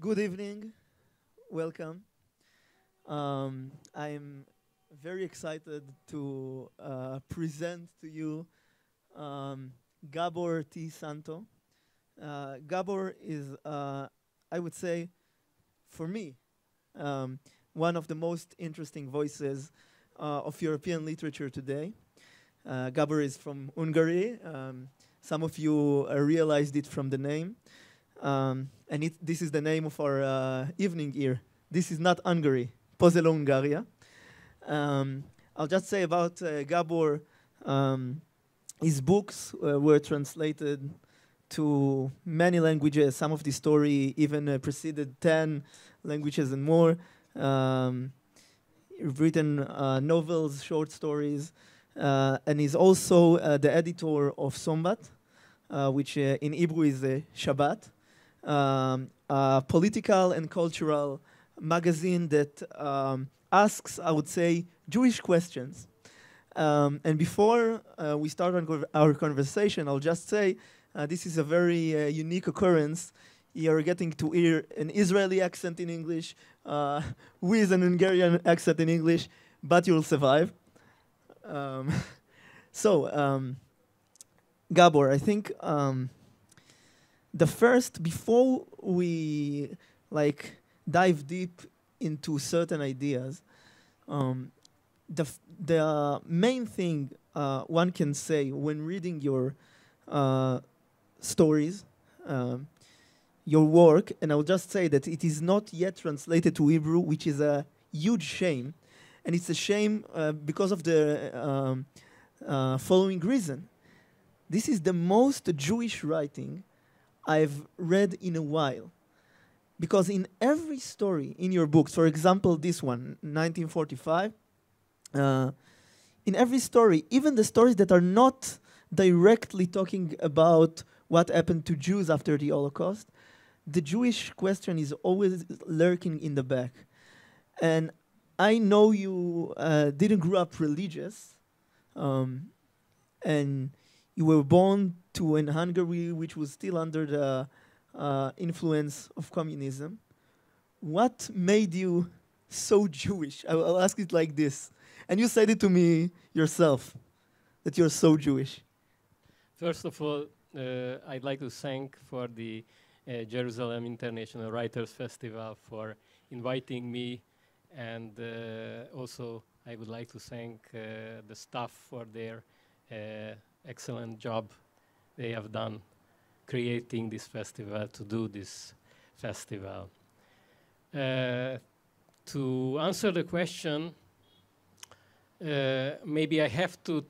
Good evening, welcome. I'm very excited to present to you Gabor T. Sānto. Gabor is, I would say, for me, one of the most interesting voices of European literature today. Gabor is from Hungary. Some of you realized it from the name. And this is the name of our evening here. This is not Hungary, Pozelo Hungaria. I'll just say about Gabor, his books were translated to many languages. Some of the story even preceded 10 languages and more. Written novels, short stories, and he's also the editor of Sombat, which in Hebrew is Shabbat. A political and cultural magazine that asks, I would say, Jewish questions. And before we start our conversation, I'll just say this is a very unique occurrence. You're getting to hear an Israeli accent in English with an Hungarian accent in English, but you'll survive. Gabor, I think before we dive deep into certain ideas, the main thing one can say when reading your stories, your work, and I'll just say that it is not yet translated to Hebrew, which is a huge shame, and it's a shame because of the following reason. This is the most Jewish writing I've read in a while. Because in every story in your books, for example, this one, 1945, in every story, even the stories that are not directly talking about what happened to Jews after the Holocaust, the Jewish question is always lurking in the back. And I know you didn't grow up religious, and you were born to in Hungary, which was still under the influence of communism. What made you so Jewish? I'll ask it like this. And you said it to me yourself, that you're so Jewish. First of all, I'd like to thank for the Jerusalem International Writers Festival for inviting me, and also I would like to thank the staff for their excellent job they have done creating this festival, to do this festival. To answer the question, maybe I have to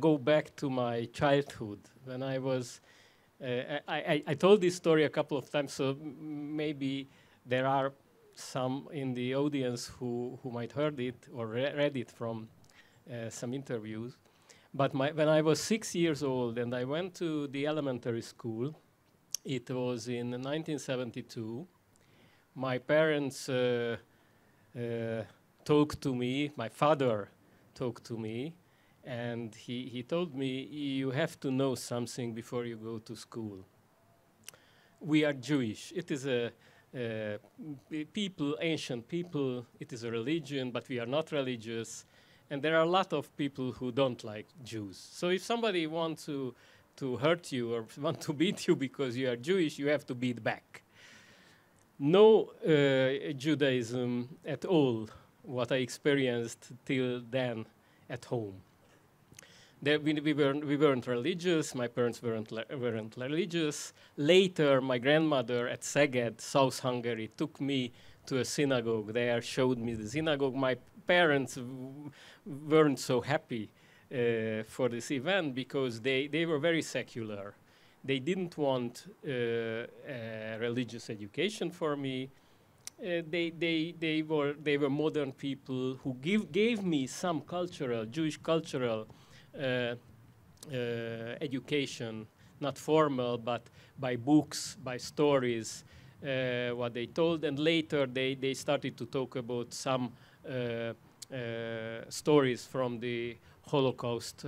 go back to my childhood. When I was, I told this story a couple of times, so maybe there are some in the audience who might heard it or read it from some interviews. But when I was 6 years old and I went to the elementary school, it was in 1972, my parents talked to me, my father talked to me, and he told me, you have to know something before you go to school. We are Jewish. It is a people, ancient people, it is a religion, but we are not religious. And there are a lot of people who don't like Jews. So if somebody wants to hurt you or want to beat you because you are Jewish, you have to beat back. No Judaism at all, what I experienced till then at home. We weren't religious, my parents weren't religious. Later, my grandmother at Szeged, South Hungary, took me to a synagogue there, showed me the synagogue. My parents weren't so happy for this event because they were very secular. They didn't want religious education for me. They were modern people who gave me some Jewish cultural education, not formal, but by books, by stories, what they told. And later they started to talk about some stories from the Holocaust,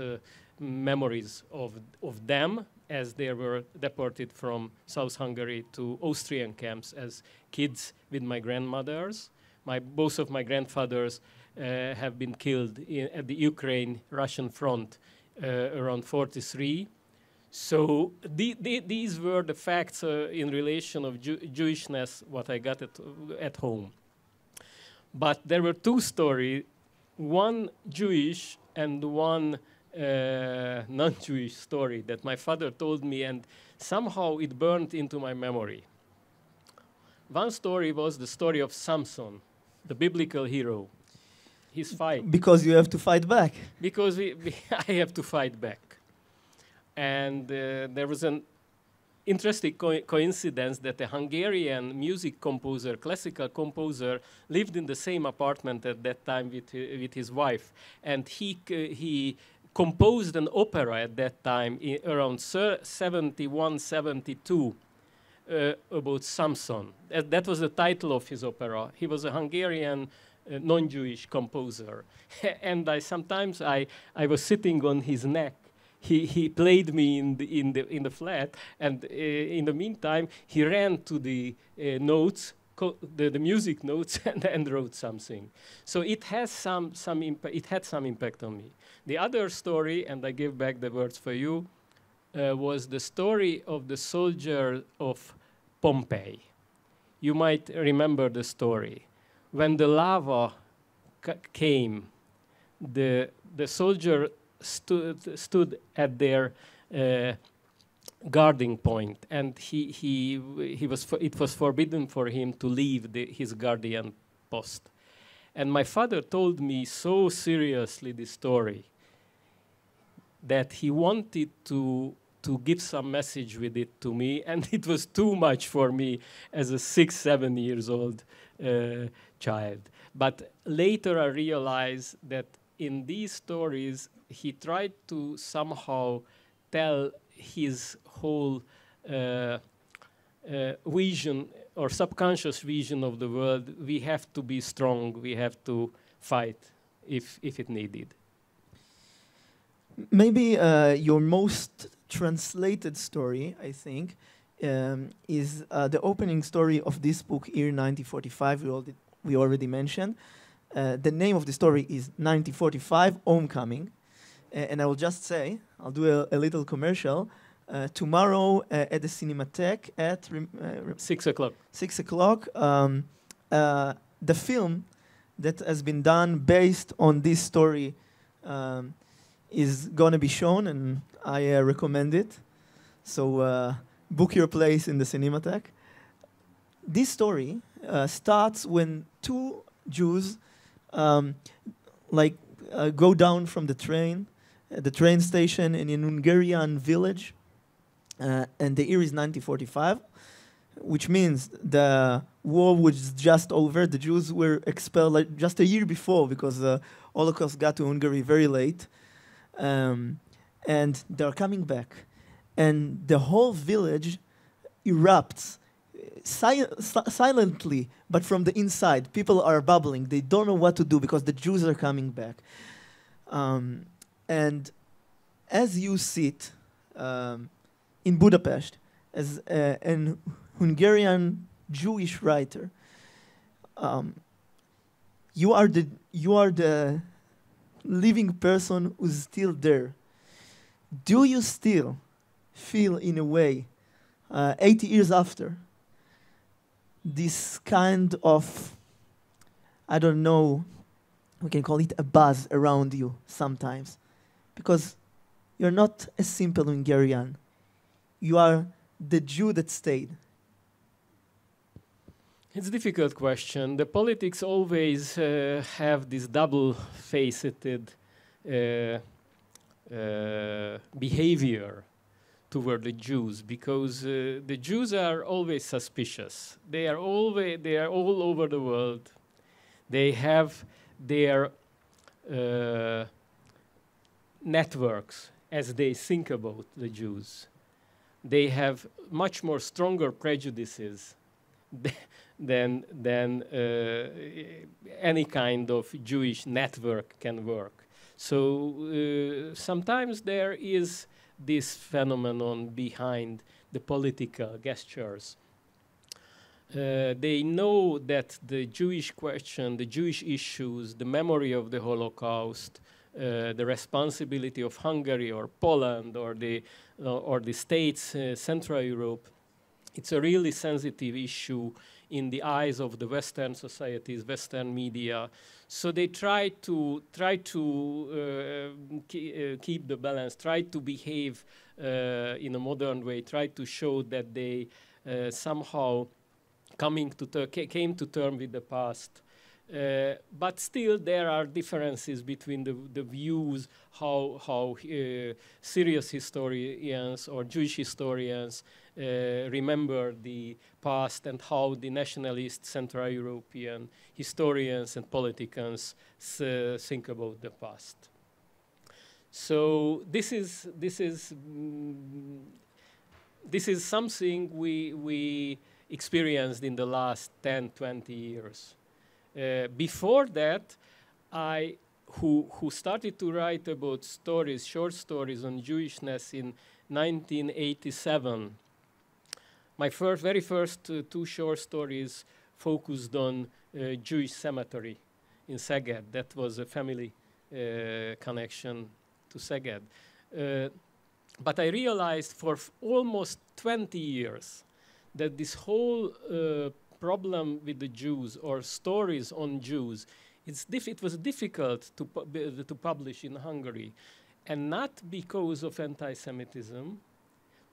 memories of them as they were deported from South Hungary to Austrian camps as kids with my grandmothers. Both of my grandfathers have been killed at the Ukraine-Russian front around 43. So these were the facts in relation of Jewishness, what I got at home. But there were two stories, one Jewish and one non-Jewish story that my father told me, and somehow it burned into my memory. One story was the story of Samson, the biblical hero, his fight. Because you have to fight back. Because I have to fight back. And there was an interesting coincidence that a Hungarian music composer, classical composer, lived in the same apartment at that time with his wife. And he composed an opera at that time around 71, 72 about Samson. That was the title of his opera. He was a Hungarian non-Jewish composer. And sometimes I was sitting on his neck. He played me in the flat, and in the meantime he ran to the notes, the music notes, and wrote something. So it has it had some impact on me. The other story, and I give back the words for you, was the story of the soldier of Pompeii. You might remember the story. When the lava came, the soldier stood at their guarding point, and it was forbidden for him to leave his guardian post. And my father told me so seriously this story that he wanted to give some message with it to me, and it was too much for me as a 6, 7 years old child. But later I realized that in these stories, he tried to somehow tell his whole vision or subconscious vision of the world. We have to be strong. We have to fight if it needed. Maybe your most translated story, I think, is the opening story of this book, Year 1945, we already mentioned. The name of the story is 1945, Homecoming. And I will just say, I'll do a little commercial. Tomorrow at the Cinematheque at 6 o'clock. 6 o'clock, the film that has been done based on this story is going to be shown, and I recommend it. So book your place in the Cinematheque. This story starts when two Jews go down from the train station in an Hungarian village, and the year is 1945, which means the war was just over. The Jews were expelled just a year before because the Holocaust got to Hungary very late, and they're coming back, and the whole village erupts silently, but from the inside, people are bubbling. They don't know what to do because the Jews are coming back. And as you sit in Budapest as an Hungarian Jewish writer, you are the living person who's still there. Do you still feel, in a way, 80 years after, this kind of, I don't know, we can call it a buzz around you sometimes? Because you're not a simple Hungarian. You are the Jew that stayed. It's a difficult question. The politics always have this double-faced behavior toward the Jews, because the Jews are always suspicious. They are all over the world. They have their networks as they think about the Jews. They have much more stronger prejudices than any kind of Jewish network can work. So sometimes there is this phenomenon behind the political gestures. They know that the Jewish question, the Jewish issues, the memory of the Holocaust, the responsibility of Hungary or Poland or the states, Central Europe, it's a really sensitive issue in the eyes of the Western societies, Western media. So they try to keep the balance, try to behave in a modern way, try to show that they somehow came to terms with the past. But still there are differences between the views, how serious historians or Jewish historians remember the past and how the nationalist Central European historians and politicians think about the past. So this is something we experienced in the last 10, 20 years. Before that, who started to write about stories, short stories on Jewishness in 1987. My very first two short stories focused on Jewish cemetery in Szeged. That was a family connection to Szeged. But I realized for almost 20 years that this whole problem with the Jews or stories on Jews, it was difficult to publish in Hungary. And not because of anti-Semitism,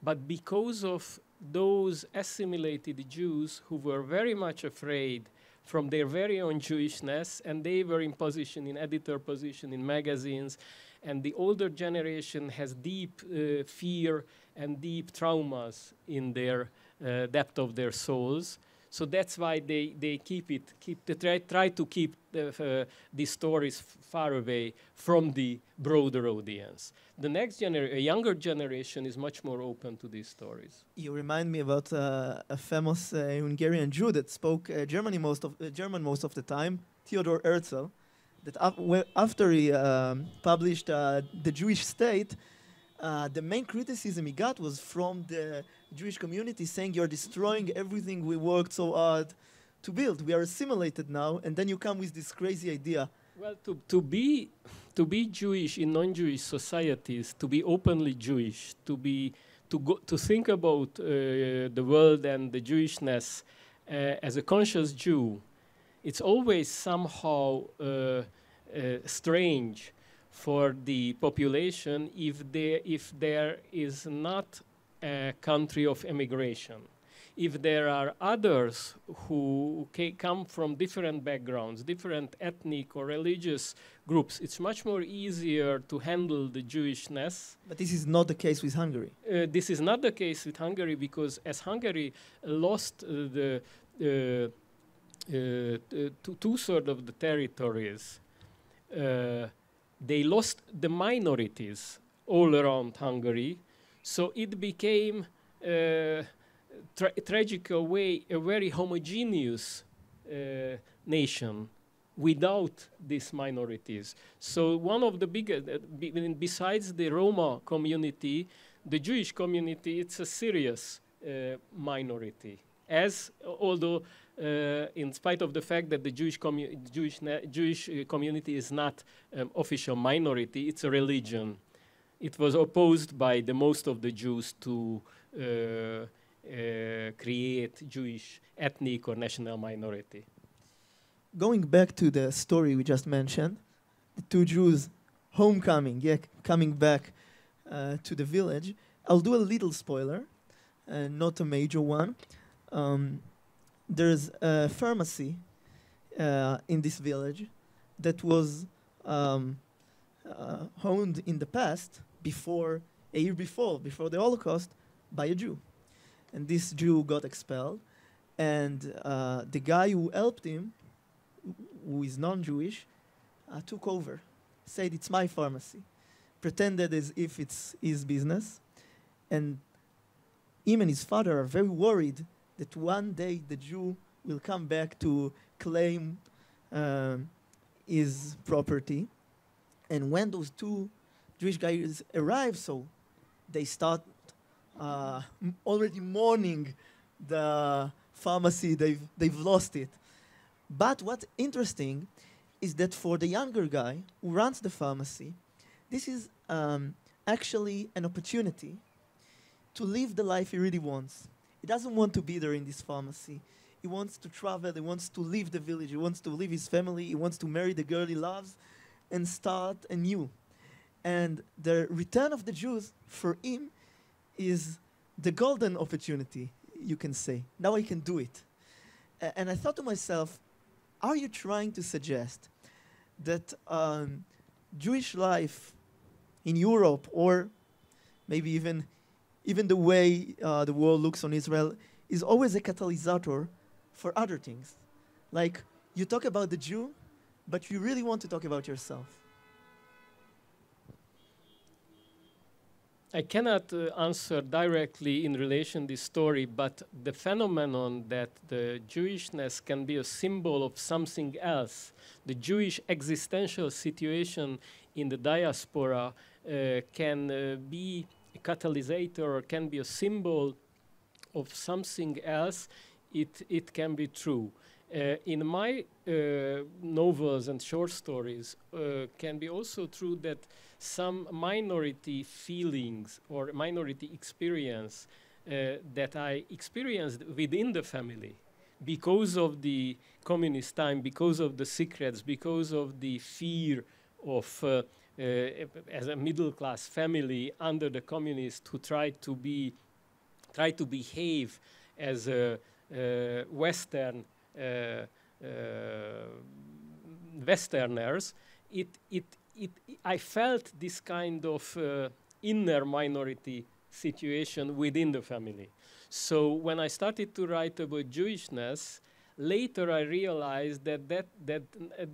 but because of those assimilated Jews who were very much afraid from their very own Jewishness, and they were in position, in editor position, in magazines, and the older generation has deep fear and deep traumas in their depth of their souls. So that's why they try to keep these stories far away from the broader audience. The next younger generation is much more open to these stories. You remind me about a famous Hungarian Jew that spoke German most of the time, Theodor Herzl, that after he published The Jewish State, the main criticism he got was from the Jewish community saying, you're destroying everything we worked so hard to build. We are assimilated now, and then you come with this crazy idea. Well, to be Jewish in non-Jewish societies, to be openly Jewish, to think about the world and the Jewishness as a conscious Jew, it's always somehow strange for the population if there is not a country of immigration. If there are others who come from different backgrounds, different ethnic or religious groups, it's much more easier to handle the Jewishness. But this is not the case with Hungary. This is not the case with Hungary because as Hungary lost the two-thirds of the territories, they lost the minorities all around Hungary, so it became tragical way a very homogeneous nation without these minorities. So one of the biggest, besides the Roma community, the Jewish community, it's a serious minority. Although in spite of the fact that the Jewish community is not official minority, it's a religion. It was opposed by the most of the Jews to create Jewish ethnic or national minority. Going back to the story we just mentioned, the two Jews homecoming, coming back to the village, I'll do a little spoiler, not a major one. There's a pharmacy in this village that was owned in the past, a year before the Holocaust, by a Jew. And this Jew got expelled, and the guy who helped him, who is non-Jewish, took over, said it's my pharmacy, pretended as if it's his business, and him and his father are very worried that one day the Jew will come back to claim his property. And when those two Jewish guys arrive, so they start already mourning the pharmacy, they've lost it. But what's interesting is that for the younger guy who runs the pharmacy, this is actually an opportunity to live the life he really wants. He doesn't want to be there in this pharmacy. He wants to travel, he wants to leave the village, he wants to leave his family, he wants to marry the girl he loves and start anew. And the return of the Jews for him is the golden opportunity, you can say. Now I can do it. And I thought to myself, are you trying to suggest that Jewish life in Europe, or maybe even the way the world looks on Israel, is always a catalysator for other things? Like, you talk about the Jew, but you really want to talk about yourself. I cannot answer directly in relation to this story, but the phenomenon that the Jewishness can be a symbol of something else, the Jewish existential situation in the diaspora can be a catalysator or can be a symbol of something else, it can be true. In my novels and short stories, can be also true that some minority feelings or minority experience that I experienced within the family because of the communist time, because of the secrets, because of the fear of as a middle-class family under the communists who tried to behave as a Westerners, I felt this kind of inner minority situation within the family. So when I started to write about Jewishness, later I realized that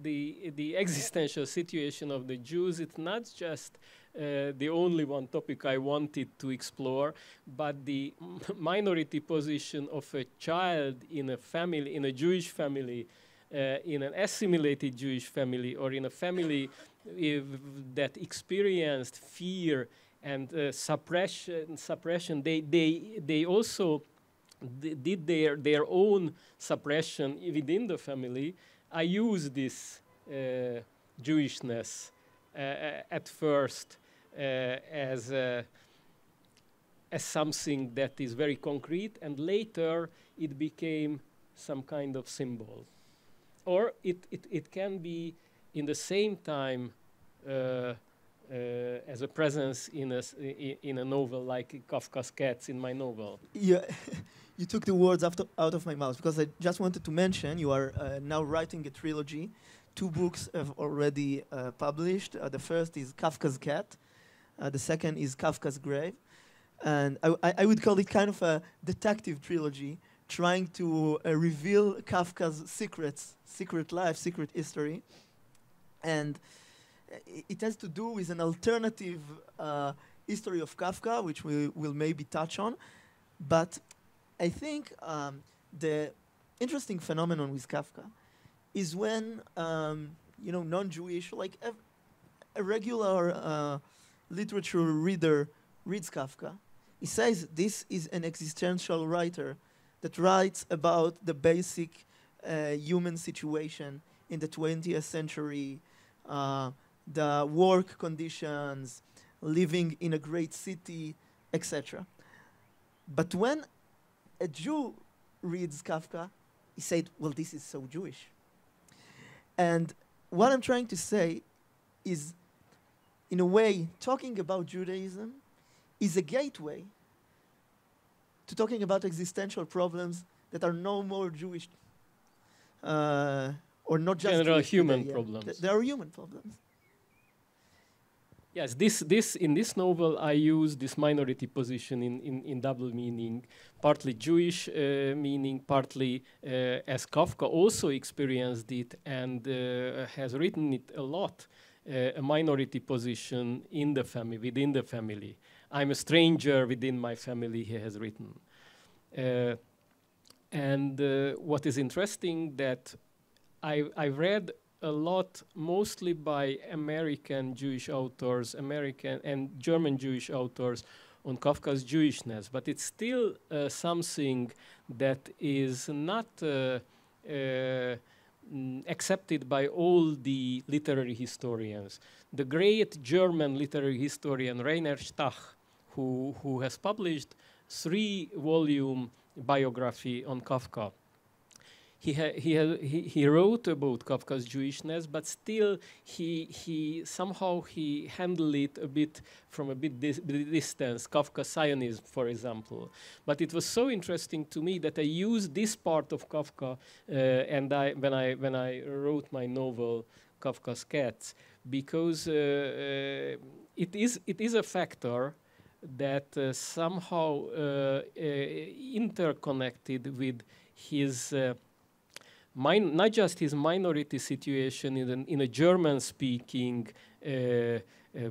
the existential situation of the Jews, it's not just the only one topic I wanted to explore, but the minority position of a child in a family, in a Jewish family, in an assimilated Jewish family, or in a family that experienced fear and suppression. They also did their own suppression within the family. I use this Jewishness at first as something that is very concrete, and later it became some kind of symbol. Or it can be in the same time as a presence in a novel like Kafka's Cats in my novel. Yeah, you took the words out of my mouth, because I just wanted to mention you are now writing a trilogy. 2 books have already published. The first is Kafka's Cat. The second is Kafka's Grave. And I would call it kind of a detective trilogy, trying to reveal Kafka's secrets, secret life, secret history. And it has to do with an alternative history of Kafka, which we will maybe touch on. But I think the interesting phenomenon with Kafka is when non-Jewish, like a regular literature reader reads Kafka, he says this is an existential writer that writes about the basic human situation in the 20th century, the work conditions, living in a great city, etc. But when a Jew reads Kafka, he said, well, this is so Jewish. And what I'm trying to say is, in a way, talking about Judaism is a gateway to talking about existential problems that are no more Jewish, or not just general Jewish human today, problems. There are human problems. Yes, in this novel I use this minority position in double meaning, partly Jewish meaning, partly as Kafka also experienced it and has written it a lot, a minority position in the family, within the family. I'm a stranger within my family, he has written. And what is interesting that I've read a lot, mostly by American Jewish authors, American and German Jewish authors, on Kafka's Jewishness, but it's still something that is not accepted by all the literary historians. The great German literary historian Rainer Stach, who has published 3-volume biography on Kafka, he wrote about Kafka's Jewishness, but still he somehow handled it a bit from a bit distance. Kafka Zionism, for example. But it was so interesting to me that I used this part of Kafka, and when I wrote my novel Kafka's Cats, because it is a factor that somehow interconnected with his. Not just his minority situation in a German-speaking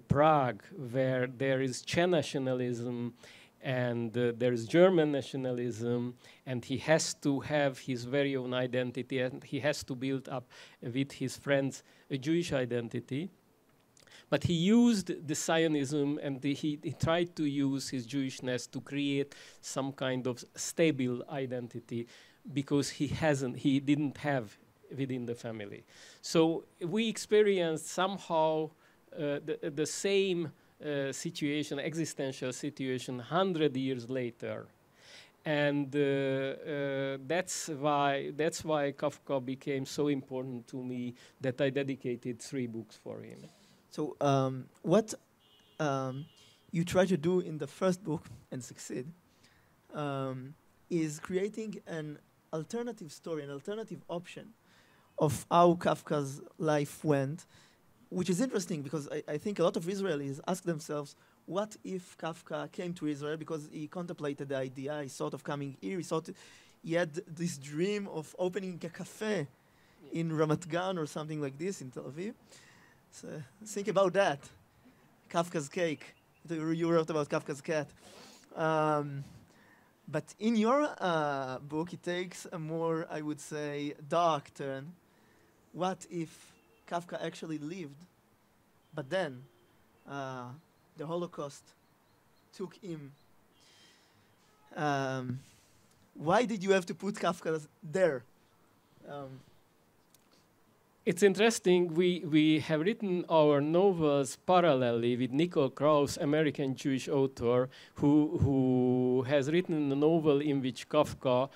Prague, where there is Czech nationalism and there is German nationalism, and he has to have his very own identity, and he has to build up with his friends a Jewish identity. But he used the Zionism, and he tried to use his Jewishness to create some kind of stable identity, because he didn't have within the family. So we experienced somehow the same situation, existential situation, 100 years later. And that's why Kafka became so important to me that I dedicated 3 books for him. So what you try to do in the first book, and succeed, is creating an alternative story, an alternative option of how Kafka's life went, which is interesting because I think a lot of Israelis ask themselves, what if Kafka came to Israel because he contemplated the idea, he thought of coming here, he had this dream of opening a cafe in Ramat Gan or something like this in Tel Aviv. So think about that. Kafka's cake. You wrote about Kafka's cat. But in your book, it takes a more, I would say, dark turn. What if Kafka actually lived, but then the Holocaust took him? Why did you have to put Kafka there? It's interesting, we have written our novels parallelly with Nicole Krauss, American Jewish author, who has written a novel in which Kafka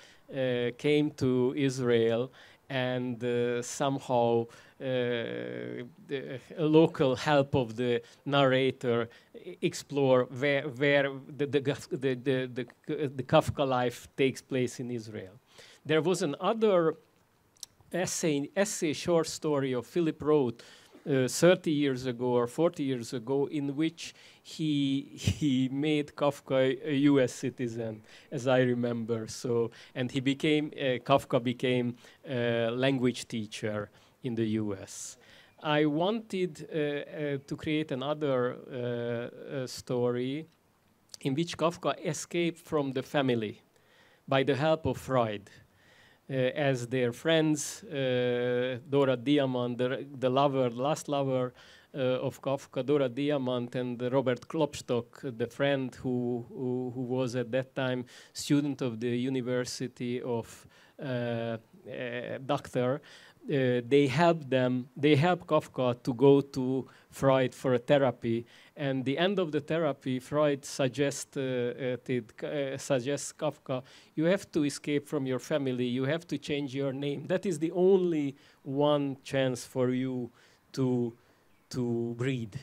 came to Israel, and somehow a local help of the narrator explore where the Kafka life takes place in Israel. There was another essay short story of Philip wrote 30 years ago or 40 years ago, in which he made Kafka a US citizen, as I remember. So, and Kafka became a language teacher in the US. I wanted to create another story in which Kafka escaped from the family by the help of Freud. As their friends, Dora Diamant, the last lover of Kafka, Dora Diamant, and Robert Klopstock, the friend who was at that time student of the University of Doctor, they helped Kafka to go to Freud for a therapy. And the end of the therapy, Freud suggests Kafka, you have to escape from your family, you have to change your name. That is the only one chance for you to breathe.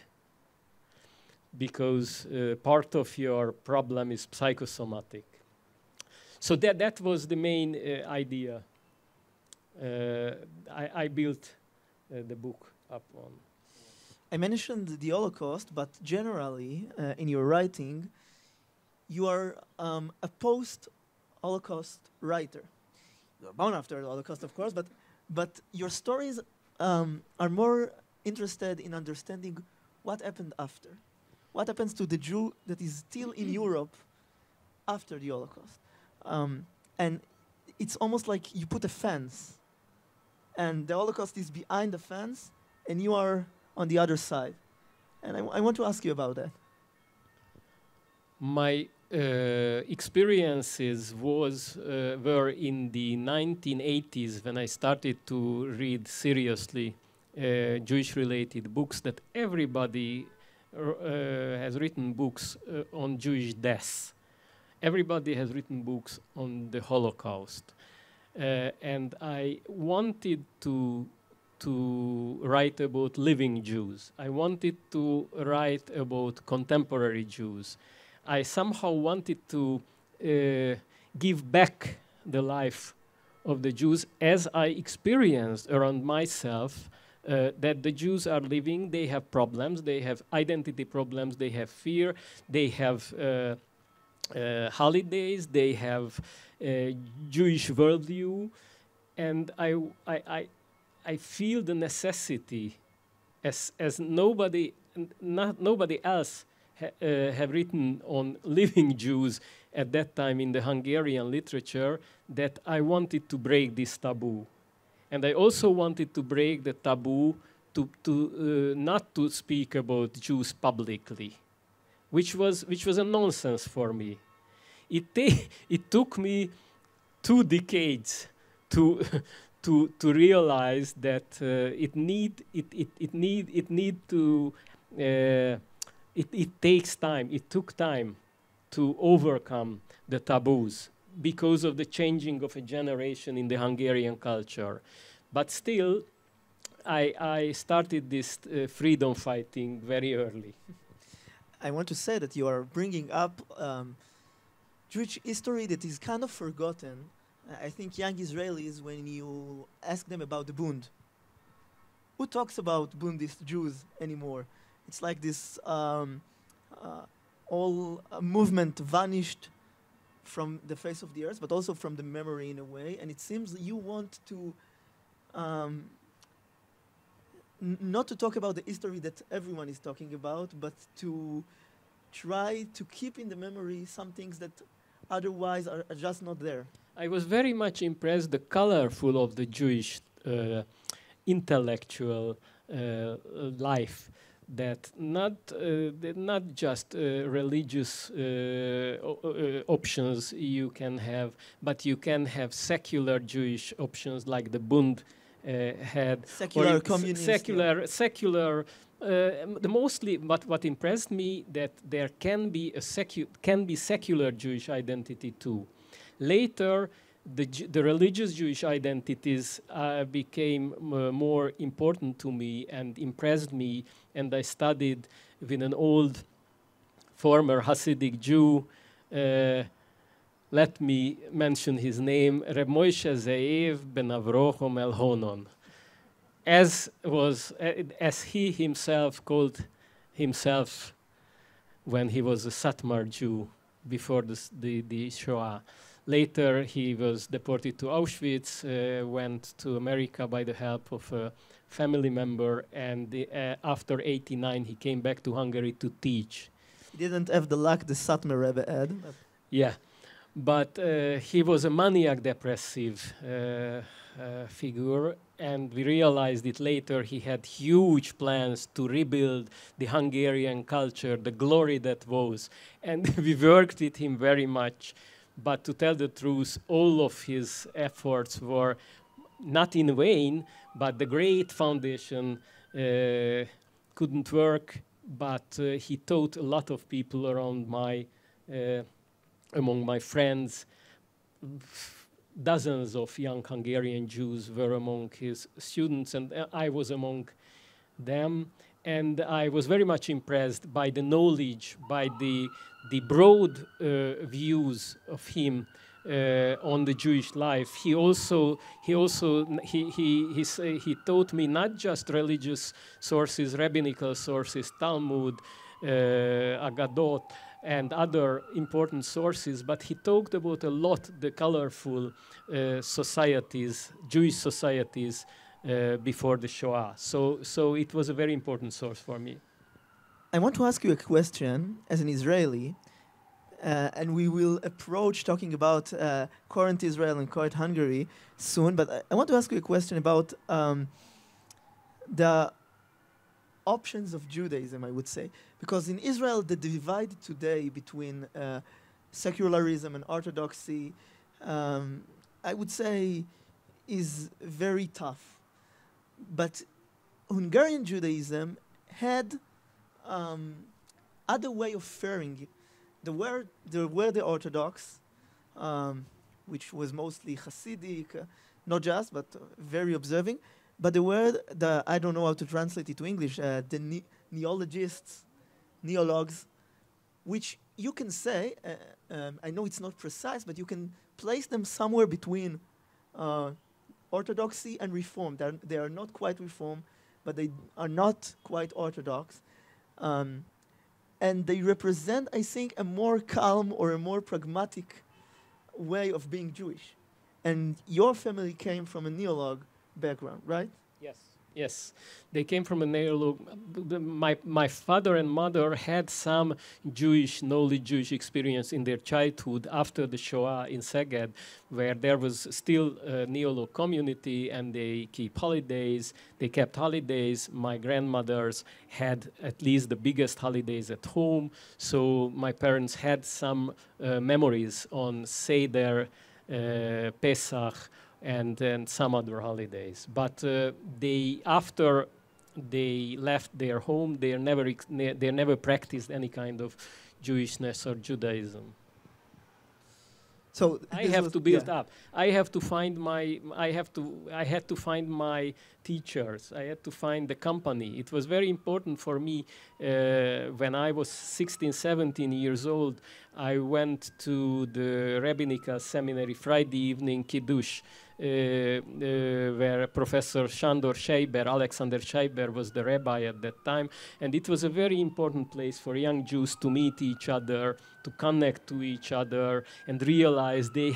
Because part of your problem is psychosomatic. So that was the main idea. I built the book up on. I mentioned the Holocaust, but generally, in your writing, you are a post-Holocaust writer. You're born after the Holocaust, of course, but your stories are more interested in understanding what happened after. What happens to the Jew that is still in Europe after the Holocaust? And it's almost like you put a fence, and the Holocaust is behind the fence, and you are on the other side. And I want to ask you about that. My experiences were in the 1980s when I started to read seriously Jewish-related books, that everybody has written books on Jewish death. Everybody has written books on the Holocaust. And I wanted to write about living Jews. I wanted to write about contemporary Jews. I somehow wanted to give back the life of the Jews as I experienced around myself, that the Jews are living, they have problems, they have identity problems, they have fear, they have holidays, they have Jewish worldview, and I feel the necessity, as nobody else have written on living Jews at that time in the Hungarian literature, that I wanted to break this taboo. And I also wanted to break the taboo to not to speak about Jews publicly, which was a nonsense for me. It took me 2 decades to realize that it takes time. It took time to overcome the taboos because of the changing of a generation in the Hungarian culture. But still, I started this freedom fighting very early. I want to say that you are bringing up Jewish history that is kind of forgotten. I think young Israelis, when you ask them about the Bund, who talks about Bundist Jews anymore? It's like this whole movement vanished from the face of the earth, but also from the memory in a way. And it seems you want to not to talk about the history that everyone is talking about, but to try to keep in the memory some things that otherwise are just not there. I was very much impressed the colorful of the Jewish intellectual life, that not just religious options you can have, but you can have secular Jewish options like the Bund had. Secular communist. Secular. Mostly, but what impressed me that there can be secular Jewish identity too. Later, the religious Jewish identities became more important to me and impressed me, and I studied with an old former Hasidic Jew. Let me mention his name, Reb Moshe Ze'ev ben Avrochom El-Honon. As he himself called himself when he was a Satmar Jew before the Shoah. Later, he was deported to Auschwitz, went to America by the help of a family member, and after '89, he came back to Hungary to teach. He didn't have the luck the Satmar Rebbe had. Yeah, but he was a maniac depressive figure, and we realized it later. He had huge plans to rebuild the Hungarian culture, the glory that was, and we worked with him very much. But to tell the truth, all of his efforts were not in vain, but the great foundation couldn't work. But he taught a lot of people around among my friends. Dozens of young Hungarian Jews were among his students, and I was among them. And I was very much impressed by the knowledge, by the broad views of him on the Jewish life. He taught me not just religious sources, rabbinical sources, Talmud, Agadot, and other important sources, but he talked about a lot the colorful societies, Jewish societies, before the Shoah. So it was a very important source for me. I want to ask you a question as an Israeli, and we will approach talking about current Israel and current Hungary soon, but I want to ask you a question about the options of Judaism, I would say. Because in Israel, the divide today between secularism and orthodoxy, I would say, is very tough. But Hungarian Judaism had other way of faring. There were the Orthodox, which was mostly Hasidic, not just, but very observing. But there were I don't know how to translate it to English, the neologists, neologues, which you can say, I know it's not precise, but you can place them somewhere between Orthodoxy and Reform. They are not quite Reform, but they are not quite Orthodox. And they represent, I think, a more calm or a more pragmatic way of being Jewish. And your family came from a neologue background, right? Yes. Yes, they came from a neologue. My father and mother had some Jewish knowledge, Jewish experience in their childhood after the Shoah in Szeged, where there was still a neologue community, and they kept holidays. My grandmothers had at least the biggest holidays at home, so my parents had some memories on Seder, Pesach, and some other holidays. But after they left their home, they never practiced any kind of Jewishness or Judaism. So I have to build up. I had to find my teachers. I had to find the company. It was very important for me when I was 16, 17 years old. I went to the rabbinical seminary Friday evening Kiddush, where Professor Alexander Scheiber was the rabbi at that time. And it was a very important place for young Jews to meet each other, to connect to each other, and realize they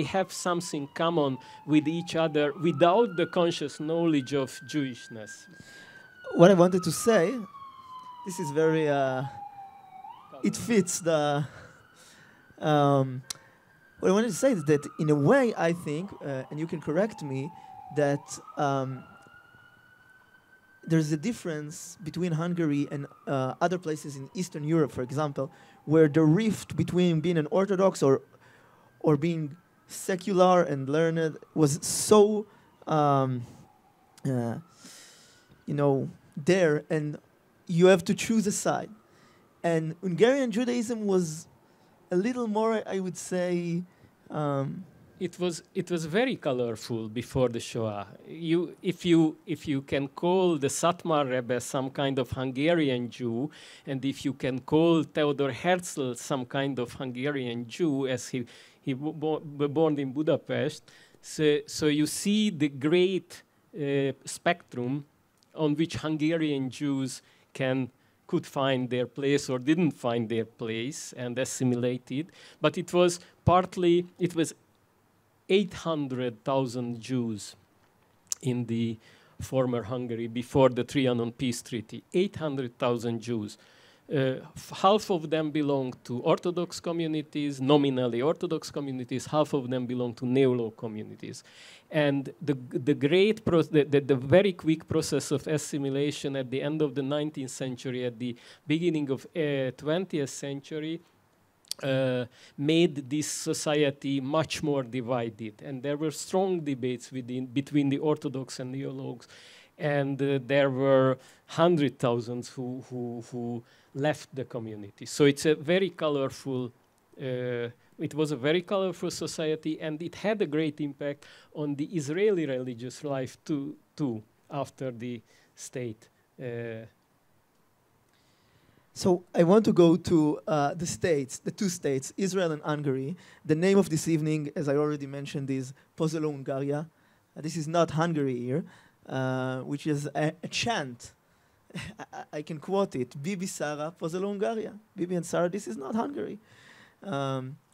have something common with each other without the conscious knowledge of Jewishness. What I wanted to say, this is very, it fits the, what I wanted to say is that in a way, I think, and you can correct me, that there's a difference between Hungary and other places in Eastern Europe, for example, where the rift between being an Orthodox or being secular and learned was so, there, and you have to choose a side. And Hungarian Judaism was a little more, I would say. It was very colorful before the Shoah. If you can call the Satmar Rebbe some kind of Hungarian Jew, and if you can call Theodor Herzl some kind of Hungarian Jew, as he was born in Budapest, so you see the great spectrum on which Hungarian Jews could find their place or didn't find their place and assimilated. But it was 800,000 Jews in the former Hungary before the Trianon Peace Treaty. 800,000 Jews. Half of them belong to Orthodox communities, nominally Orthodox communities. Half of them belong to neologue communities. And the very quick process of assimilation at the end of the 19th century, at the beginning of 20th century, made this society much more divided. And there were strong debates between the Orthodox and neologues. And there were 100,000 who left the community. So it's a very colorful, it was a very colorful society, and it had a great impact on the Israeli religious life too after the state. So I want to go to the two states, Israel and Hungary. The name of this evening, as I already mentioned, is Pozolo-Hungaria. This is not Hungary here, which is a chant. I can quote it, Bibi Sarah, Pozolo-Hungaria. Bibi and Sarah, this is not Hungary.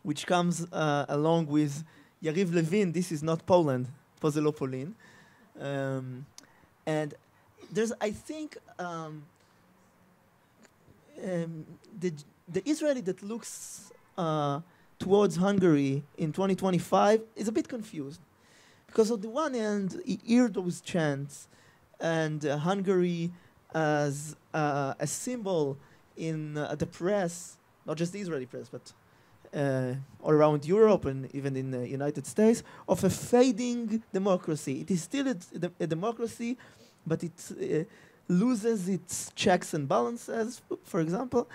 Which comes along with Yariv Levin, this is not Poland, Pozolo-Polin. And there's, I think, the Israeli that looks towards Hungary in 2025 is a bit confused. Because on the one hand, he hears those chants, and Hungary as a symbol in the press, not just the Israeli press, but all around Europe and even in the United States, of a fading democracy. It is still a democracy, but it loses its checks and balances, for example.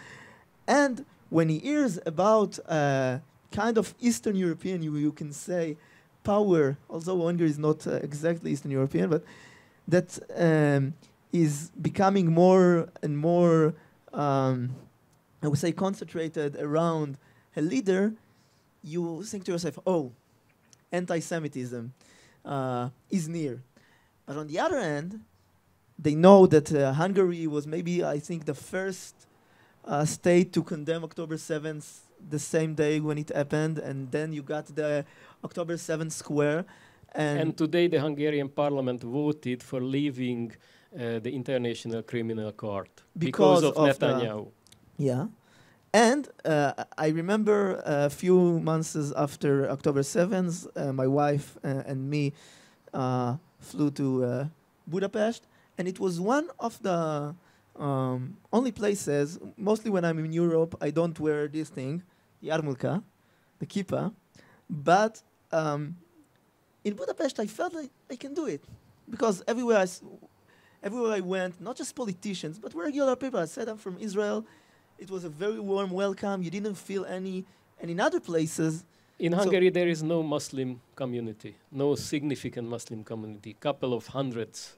And when he hears about kind of Eastern European, you can say, power, although Hungary is not exactly Eastern European, but that is becoming more and more, I would say, concentrated around a leader, you think to yourself, oh, anti-Semitism is near. But on the other hand, they know that Hungary was maybe, I think, the first state to condemn October 7th the same day when it happened, and then you got the October 7th square. And today the Hungarian parliament voted for leaving the International Criminal Court because of Netanyahu. Yeah. And I remember a few months after October 7th, my wife and me flew to Budapest, and it was one of the only places, mostly when I'm in Europe, I don't wear this thing, yarmulka, the kippah, but in Budapest I felt like I can do it, because everywhere I went, not just politicians, but regular people, I said I'm from Israel. It was a very warm welcome. You didn't feel any, and in other places. In Hungary, there is no Muslim community, no significant Muslim community, couple of hundreds.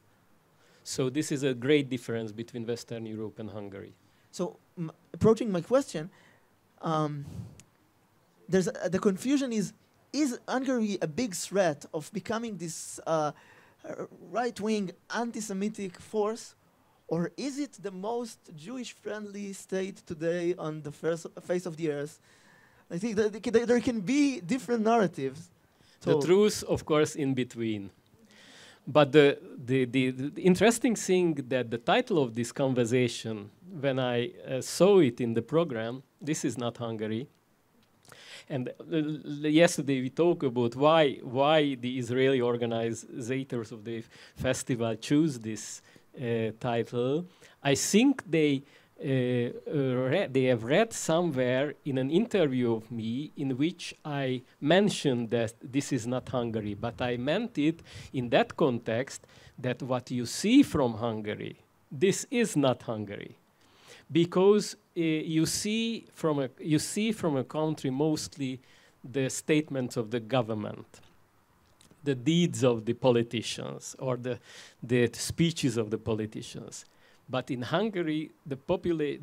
So this is a great difference between Western Europe and Hungary. So approaching my question, there's the confusion is Hungary a big threat of becoming this right-wing anti-Semitic force, or is it the most Jewish-friendly state today on the face of the earth? I think that there can be different narratives. The truth, of course, in between. But the interesting thing that the title of this conversation, when I saw it in the program, This Is Not Hungary, and yesterday we talked about why the Israeli organizers of the festival choose this title. I think they have read somewhere in an interview of me in which I mentioned that this is not Hungary, but I meant it in that context that what you see from Hungary, this is not Hungary, because you see from a country mostly the statements of the government, the deeds of the politicians, or the speeches of the politicians. But in Hungary, the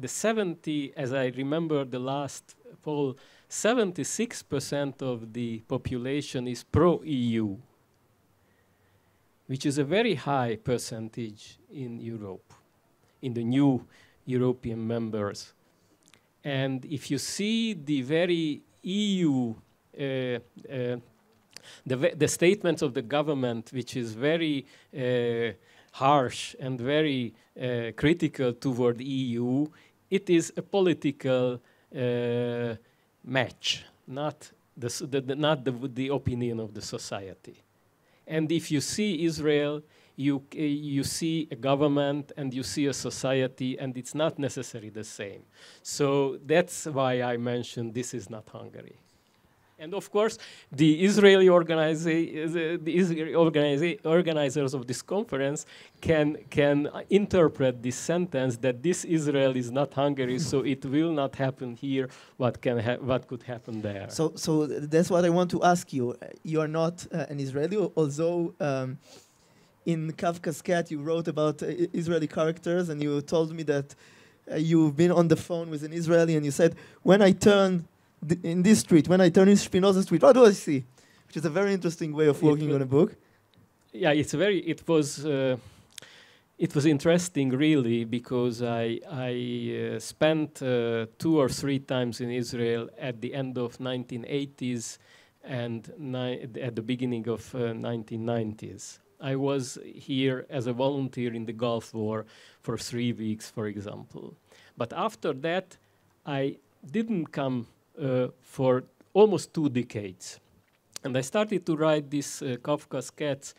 70, as I remember the last poll, 76% of the population is pro-EU, which is a very high percentage in Europe, in the new European members. And if you see the very EU, the statements of the government, which is very harsh and very critical toward the EU, it is a political match, not the opinion of the society. And if you see Israel, you see a government and you see a society, and it's not necessarily the same. So that's why I mentioned this is not Hungary. And of course, the Israeli organizers of this conference can interpret this sentence that this Israel is not Hungary, so it will not happen here. What could happen there? So that's what I want to ask you. You are not an Israeli, although in Kafka's Cat you wrote about Israeli characters, and you told me that you've been on the phone with an Israeli, and you said, when I turn in this street, when I turn in Spinoza Street, what do I see? Which is a very interesting way of working on a book. Yeah, it was interesting, really, because I spent 2 or 3 times in Israel at the end of 1980s and at the beginning of 1990s. I was here as a volunteer in the Gulf War for 3 weeks, for example. But after that, I didn't come for almost 2 decades. And I started to write this Kafka's Cats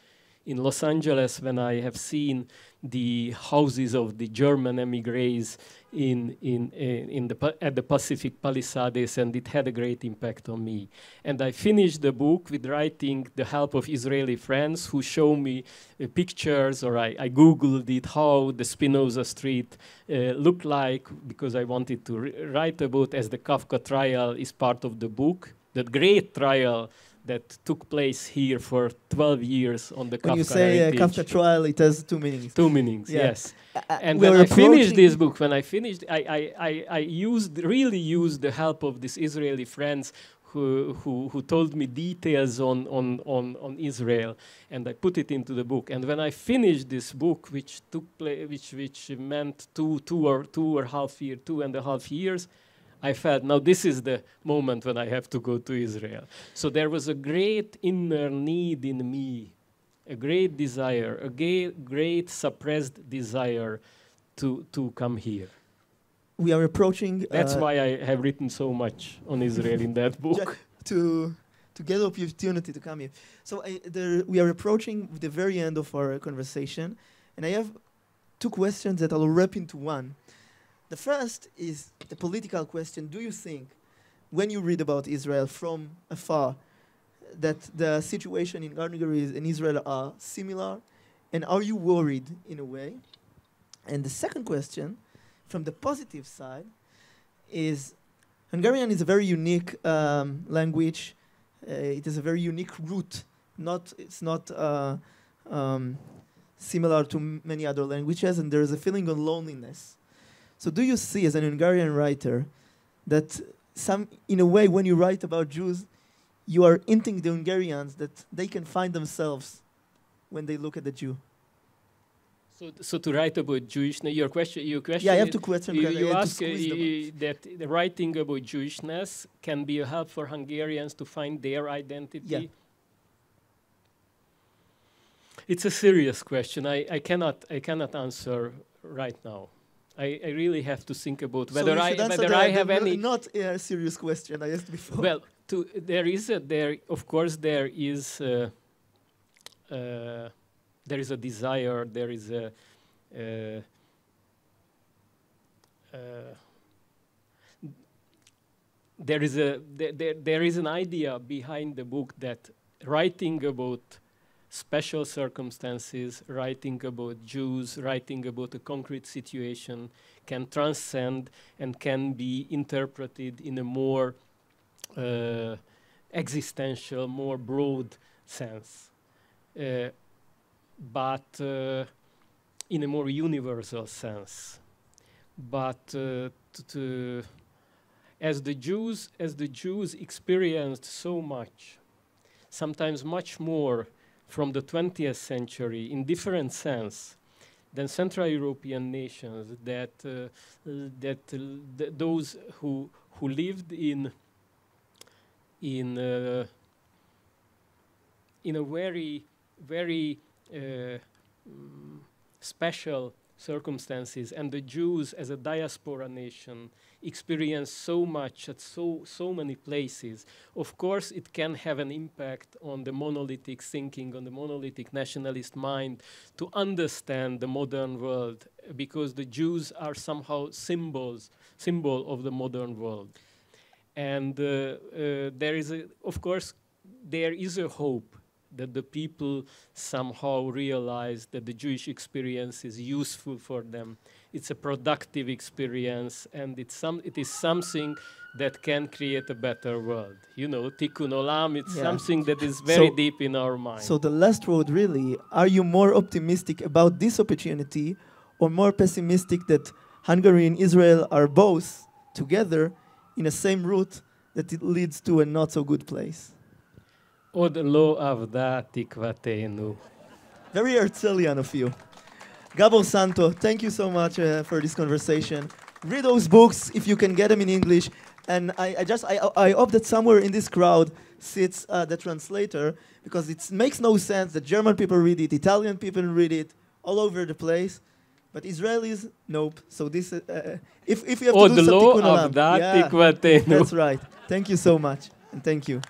in Los Angeles when I have seen the houses of the German emigres at the Pacific Palisades, and it had a great impact on me. And I finished the book with writing the help of Israeli friends who show me pictures, or I Googled it, how the Spinoza Street looked like, because I wanted to write about, as the Kafka trial is part of the book, that great trial that took place here for 12 years on the Kafka. When you say Kafka trial, it has two meanings. Two meanings, yes. And when I finished this book, I really used the help of these Israeli friends who told me details on Israel, and I put it into the book. And when I finished this book, which meant two and a half years, I felt, now this is the moment when I have to go to Israel. So there was a great inner need in me, a great desire, a great suppressed desire to come here. We are approaching... That's why I have written so much on Israel in that book. To get the opportunity to come here. So we are approaching the very end of our conversation, and I have two questions that I'll wrap into one. The first is the political question. Do you think, when you read about Israel from afar, that the situation in Hungary and Israel are similar? And are you worried in a way? And the second question, from the positive side, is Hungarian is a very unique language. It is a very unique root. It's not similar to many other languages, and there is a feeling of loneliness. So do you see, as an Hungarian writer, that in a way, when you write about Jews, you are hinting the Hungarians that they can find themselves when they look at the Jew? So to write about Jewishness, your question. Yeah, I have two questions. You ask that the writing about Jewishness can be a help for Hungarians to find their identity. Yeah. It's a serious question. I cannot answer right now. I really have to think about whether I have any. Not a serious question I asked before. Well, there is a desire. There is an idea behind the book that writing about special circumstances, writing about Jews, writing about a concrete situation can transcend and can be interpreted in a more existential, more broad sense, but in a more universal sense. But as the Jews experienced so much, sometimes much more from the 20th century in different sense than Central European nations, those who lived in a very, very special circumstances, and the Jews as a diaspora nation experience so much at so many places. Of course, it can have an impact on the monolithic thinking, on the monolithic nationalist mind to understand the modern world, because the Jews are somehow symbol of the modern world. And there is a hope that the people somehow realize that the Jewish experience is useful for them. It's a productive experience, and it is something that can create a better world. You know, tikkun olam, it's something that is very deep in our mind. So the last word really, are you more optimistic about this opportunity or more pessimistic that Hungary and Israel are both together in the same route that it leads to a not so good place? Od lo avda tikvatenu. Very Herzlian of you. Gabor, Sאנטו, thank you so much for this conversation. Read those books if you can get them in English. And I hope that somewhere in this crowd sits the translator, because it makes no sense that German people read it, Italian people read it, all over the place. But Israelis, nope. So this, if you have to do some tikkun olam. That's right. Thank you so much, and thank you.